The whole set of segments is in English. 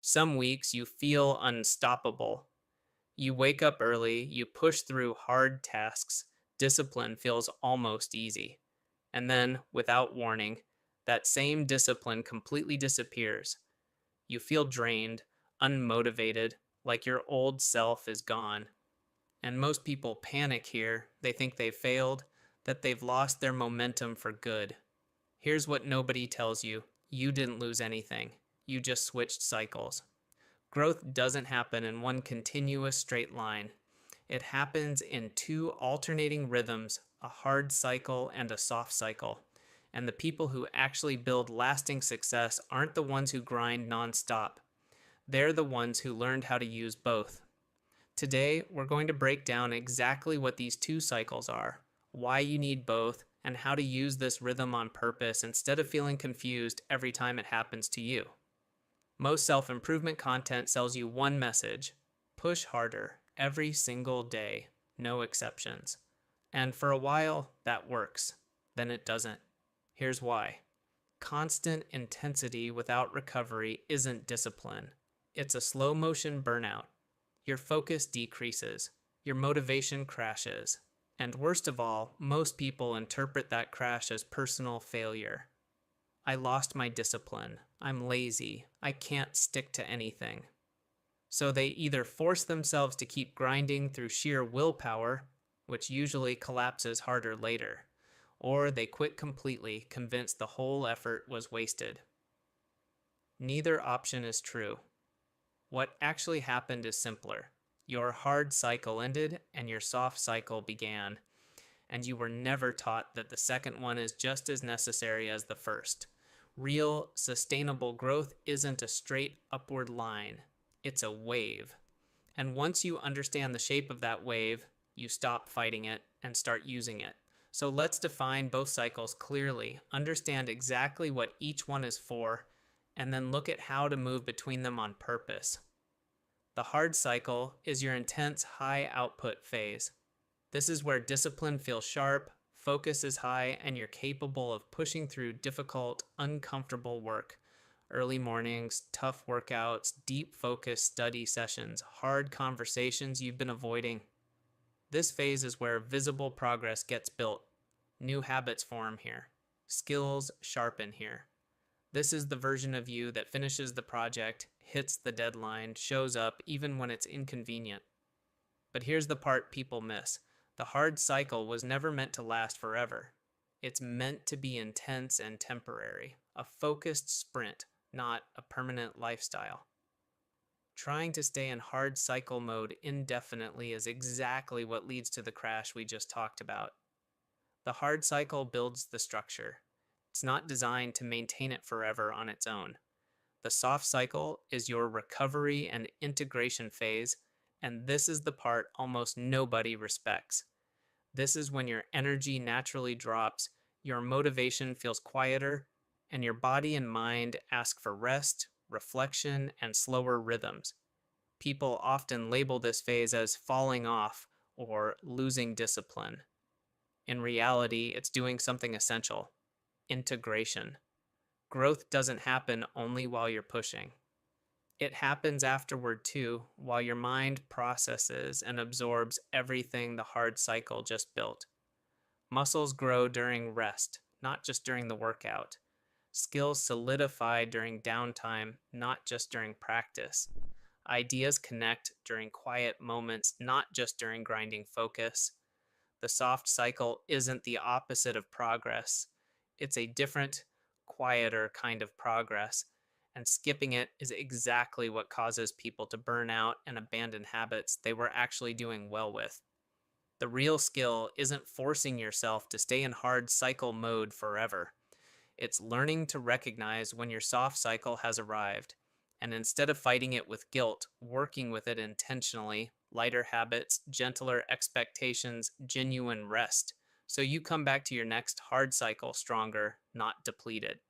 Some weeks you feel unstoppable. You wake up early, you push through hard tasks, discipline feels almost easy. And then, without warning, that same discipline completely disappears. You feel drained, unmotivated, like your old self is gone. And most people panic here. They think they've failed, that they've lost their momentum for good. Here's what nobody tells you: you didn't lose anything, you just switched cycles. Growth doesn't happen in one continuous straight line. It happens in two alternating rhythms, a hard cycle and a soft cycle. And the people who actually build lasting success aren't the ones who grind nonstop. They're the ones who learned how to use both. Today, we're going to break down exactly what these two cycles are, why you need both, and how to use this rhythm on purpose instead of feeling confused every time it happens to you. Most self improvement content sells you one message: push harder every single day, no exceptions. And for a while, that works. Then it doesn't. Here's why: constant intensity without recovery isn't discipline, it's a slow motion burnout. Your focus decreases, your motivation crashes, and worst of all, most people interpret that crash as personal failure. I lost my discipline. I'm lazy. I can't stick to anything. So they either force themselves to keep grinding through sheer willpower, which usually collapses harder later, or they quit completely, convinced the whole effort was wasted. Neither option is true. What actually happened is simpler. Your hard cycle ended and your soft cycle began, and you were never taught that the second one is just as necessary as the first. Real, sustainable growth isn't a straight upward line, it's a wave. And once you understand the shape of that wave, you stop fighting it and start using it. So let's define both cycles clearly, understand exactly what each one is for, and then look at how to move between them on purpose. The hard cycle is your intense high output phase. This is where discipline feels sharp, focus is high, and you're capable of pushing through difficult, uncomfortable work. Early mornings, tough workouts, deep focus study sessions, hard conversations you've been avoiding. This phase is where visible progress gets built. New habits form here. Skills sharpen here. This is the version of you that finishes the project, hits the deadline, shows up even when it's inconvenient. But here's the part people miss: the hard cycle was never meant to last forever. It's meant to be intense and temporary, a focused sprint, not a permanent lifestyle. Trying to stay in hard cycle mode indefinitely is exactly what leads to the crash we just talked about. The hard cycle builds the structure. It's not designed to maintain it forever on its own. The soft cycle is your recovery and integration phase, and this is the part almost nobody respects. This is when your energy naturally drops, your motivation feels quieter, and your body and mind ask for rest, reflection, and slower rhythms. People often label this phase as falling off or losing discipline. In reality, it's doing something essential: integration. Growth doesn't happen only while you're pushing. It happens afterward too, while your mind processes and absorbs everything the hard cycle just built. Muscles grow during rest, not just during the workout. Skills solidify during downtime, not just during practice. Ideas connect during quiet moments, not just during grinding focus. The soft cycle isn't the opposite of progress. It's a different, quieter kind of progress, and skipping it is exactly what causes people to burn out and abandon habits they were actually doing well with. The real skill isn't forcing yourself to stay in hard cycle mode forever. It's learning to recognize when your soft cycle has arrived, and instead of fighting it with guilt, working with it intentionally: lighter habits, gentler expectations, genuine rest, so you come back to your next hard cycle stronger, not depleted.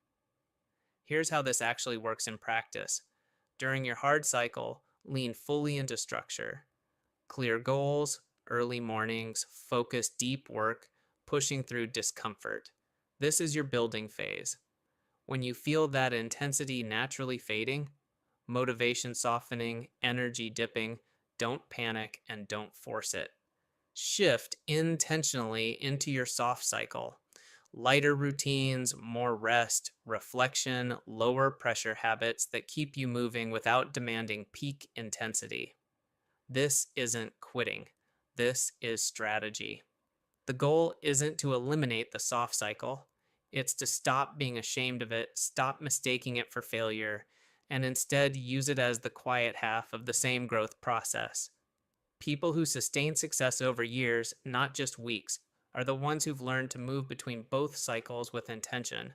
Here's how this actually works in practice. During your hard cycle, lean fully into structure. Clear goals, early mornings, focus deep work, pushing through discomfort. This is your building phase. When you feel that intensity naturally fading, motivation softening, energy dipping. Don't panic and don't force it. Shift intentionally into your soft cycle. Lighter routines, more rest, reflection, lower pressure habits that keep you moving without demanding peak intensity. This isn't quitting. This is strategy. The goal isn't to eliminate the soft cycle, it's to stop being ashamed of it, stop mistaking it for failure, and instead use it as the quiet half of the same growth process. People who sustain success over years, not just weeks, are the ones who've learned to move between both cycles with intention,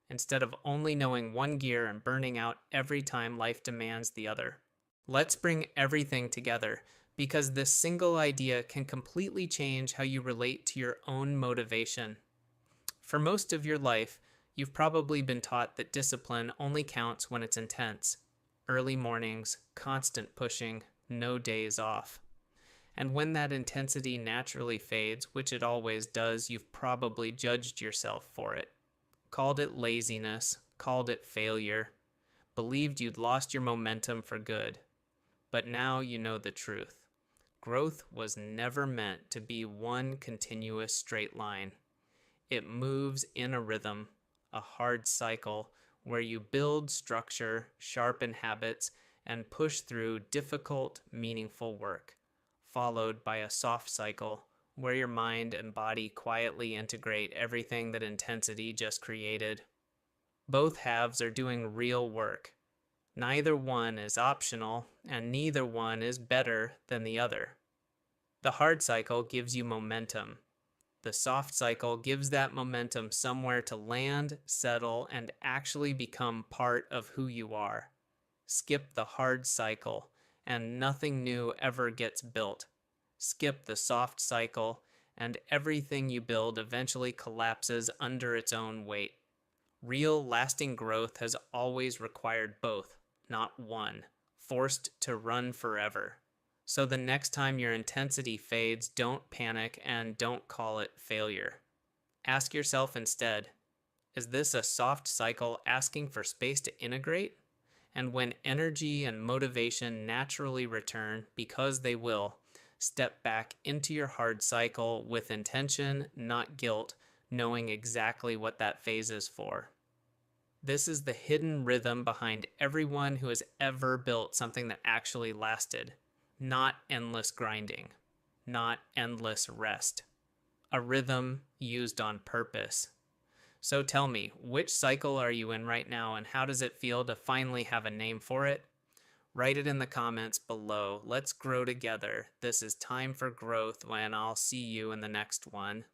instead of only knowing one gear and burning out every time life demands the other. Let's bring everything together because this single idea can completely change how you relate to your own motivation. For most of your life, you've probably been taught that discipline only counts when it's intense. Early mornings, constant pushing, no days off. And when that intensity naturally fades, which it always does, you've probably judged yourself for it. Called it laziness, called it failure, believed you'd lost your momentum for good. But now you know the truth. Growth was never meant to be one continuous straight line. It moves in a rhythm, a hard cycle, where you build structure, sharpen habits, and push through difficult, meaningful work, followed by a soft cycle where your mind and body quietly integrate everything that intensity just created. Both halves are doing real work. Neither one is optional, and neither one is better than the other. The hard cycle gives you momentum. The soft cycle gives that momentum somewhere to land, settle, and actually become part of who you are. Skip the hard cycle, and nothing new ever gets built. Skip the soft cycle, and everything you build eventually collapses under its own weight. Real, lasting growth has always required both, not one, forced to run forever. So the next time your intensity fades, don't panic and don't call it failure. Ask yourself instead, is this a soft cycle asking for space to integrate? And when energy and motivation naturally return, because they will, step back into your hard cycle with intention, not guilt, knowing exactly what that phase is for. This is the hidden rhythm behind everyone who has ever built something that actually lasted. Not endless grinding, not endless rest. A rhythm used on purpose. So tell me, which cycle are you in right now and how does it feel to finally have a name for it? Write it in the comments below. Let's grow together. This is Time for Growth, and I'll see you in the next one.